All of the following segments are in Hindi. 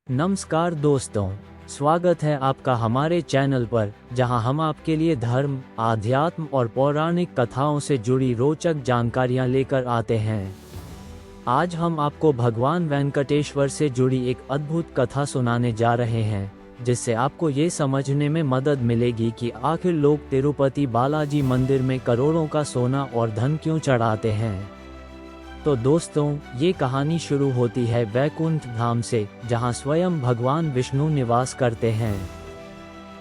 नमस्कार दोस्तों, स्वागत है आपका हमारे चैनल पर, जहां हम आपके लिए धर्म, आध्यात्म और पौराणिक कथाओं से जुड़ी रोचक जानकारियां लेकर आते हैं। आज हम आपको भगवान वेंकटेश्वर से जुड़ी एक अद्भुत कथा सुनाने जा रहे हैं, जिससे आपको ये समझने में मदद मिलेगी कि आखिर लोग तिरुपति बालाजी मंदिर में करोड़ों का सोना और धन क्यों चढ़ाते हैं। तो दोस्तों, ये कहानी शुरू होती है वैकुंठ धाम से, जहां स्वयं भगवान विष्णु निवास करते हैं।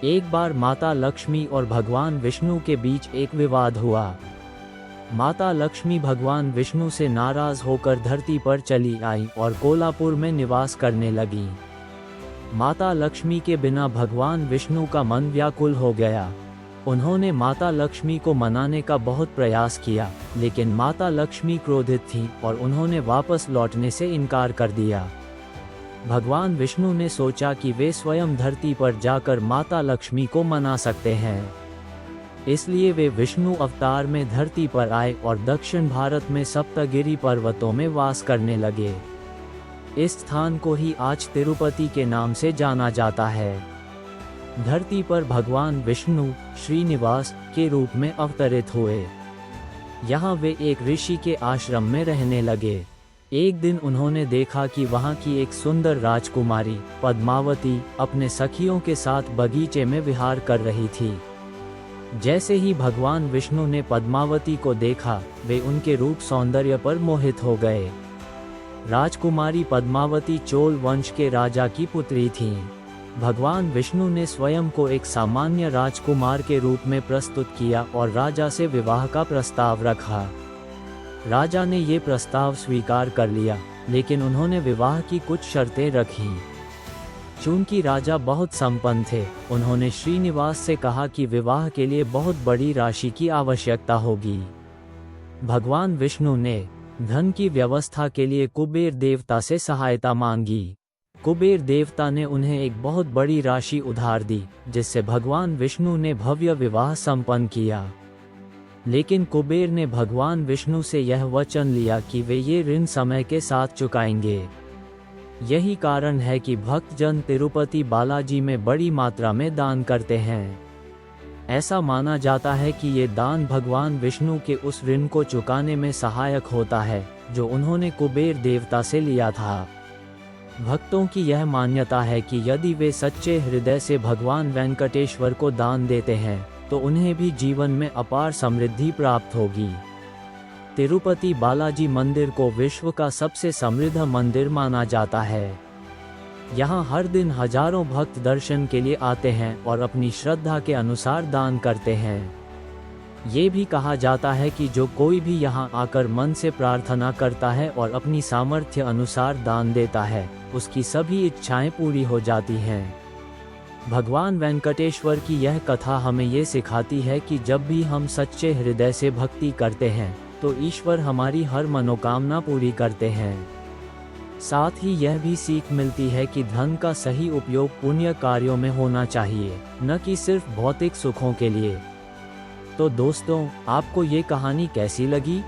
एक बार माता लक्ष्मी और भगवान विष्णु के बीच एक विवाद हुआ। माता लक्ष्मी भगवान विष्णु से नाराज होकर धरती पर चली आई और कोल्हापुर में निवास करने लगी। माता लक्ष्मी के बिना भगवान विष्णु का मन व्याकुल हो गया। उन्होंने माता लक्ष्मी को मनाने का बहुत प्रयास किया, लेकिन माता लक्ष्मी क्रोधित थीं और उन्होंने वापस लौटने से इनकार कर दिया। भगवान विष्णु ने सोचा कि वे स्वयं धरती पर जाकर माता लक्ष्मी को मना सकते हैं। इसलिए वे विष्णु अवतार में धरती पर आए और दक्षिण भारत में सप्तगिरी पर्वतों में वास करने लगे। इस स्थान को ही आज तिरुपति के नाम से जाना जाता है। धरती पर भगवान विष्णु श्रीनिवास के रूप में अवतरित हुए। यहाँ वे एक ऋषि के आश्रम में रहने लगे। एक दिन उन्होंने देखा कि वहाँ की एक सुंदर राजकुमारी पद्मावती अपने सखियों के साथ बगीचे में विहार कर रही थी। जैसे ही भगवान विष्णु ने पद्मावती को देखा, वे उनके रूप सौंदर्य पर मोहित हो गए। राजकुमारी पद्मावती चोल वंश के राजा की पुत्री थीं। भगवान विष्णु ने स्वयं को एक सामान्य राजकुमार के रूप में प्रस्तुत किया और राजा से विवाह का प्रस्ताव रखा। राजा ने ये प्रस्ताव स्वीकार कर लिया, लेकिन उन्होंने विवाह की कुछ शर्तें रखीं। चूंकि राजा बहुत संपन्न थे, उन्होंने श्रीनिवास से कहा कि विवाह के लिए बहुत बड़ी राशि की आवश्यकता होगी। भगवान विष्णु ने धन की व्यवस्था के लिए कुबेर देवता से सहायता मांगी। कुबेर देवता ने उन्हें एक बहुत बड़ी राशि उधार दी, जिससे भगवान विष्णु ने भव्य विवाह संपन्न किया। लेकिन कुबेर ने भगवान विष्णु से यह वचन लिया कि वे ये ऋण समय के साथ चुकाएंगे। यही कारण है कि भक्तजन तिरुपति बालाजी में बड़ी मात्रा में दान करते हैं। ऐसा माना जाता है कि ये दान भगवान विष्णु के उस ऋण को चुकाने में सहायक होता है, जो उन्होंने कुबेर देवता से लिया था। भक्तों की यह मान्यता है कि यदि वे सच्चे हृदय से भगवान वेंकटेश्वर को दान देते हैं, तो उन्हें भी जीवन में अपार समृद्धि प्राप्त होगी। तिरुपति बालाजी मंदिर को विश्व का सबसे समृद्ध मंदिर माना जाता है। यहाँ हर दिन हजारों भक्त दर्शन के लिए आते हैं और अपनी श्रद्धा के अनुसार दान करते हैं। ये भी कहा जाता है कि जो कोई भी यहाँ आकर मन से प्रार्थना करता है और अपनी सामर्थ्य अनुसार दान देता है, उसकी सभी इच्छाएं पूरी हो जाती हैं। भगवान वेंकटेश्वर की यह कथा हमें ये सिखाती है कि जब भी हम सच्चे हृदय से भक्ति करते हैं, तो ईश्वर हमारी हर मनोकामना पूरी करते हैं। साथ ही यह भी सीख मिलती है कि धन का सही उपयोग पुण्य कार्यों में होना चाहिए, न कि सिर्फ भौतिक सुखों के लिए। तो दोस्तों, आपको ये कहानी कैसी लगी?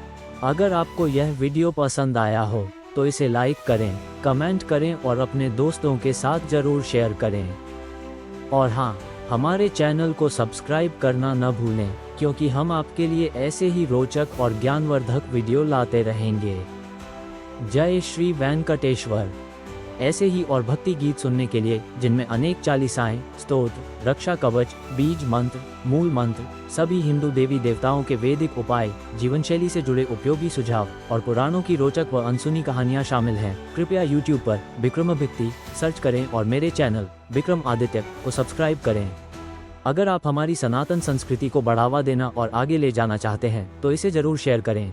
अगर आपको यह वीडियो पसंद आया हो, तो इसे लाइक करें, कमेंट करें और अपने दोस्तों के साथ ज़रूर शेयर करें। और हाँ, हमारे चैनल को सब्सक्राइब करना न भूलें, क्योंकि हम आपके लिए ऐसे ही रोचक और ज्ञानवर्धक वीडियो लाते रहेंगे। जय श्री वेंकटेश्वर। ऐसे ही और भक्ति गीत सुनने के लिए, जिनमें अनेक चालीसाएं, स्तोत्र, रक्षा कवच, बीज मंत्र, मूल मंत्र, सभी हिंदू देवी देवताओं के वैदिक उपाय, जीवन शैली से जुड़े उपयोगी सुझाव और पुराणों की रोचक व अनसुनी कहानियां शामिल हैं, कृपया YouTube पर विक्रम भक्ति सर्च करें और मेरे चैनल विक्रम आदित्य को सब्सक्राइब करें। अगर आप हमारी सनातन संस्कृति को बढ़ावा देना और आगे ले जाना चाहते हैं, तो इसे जरूर शेयर करें।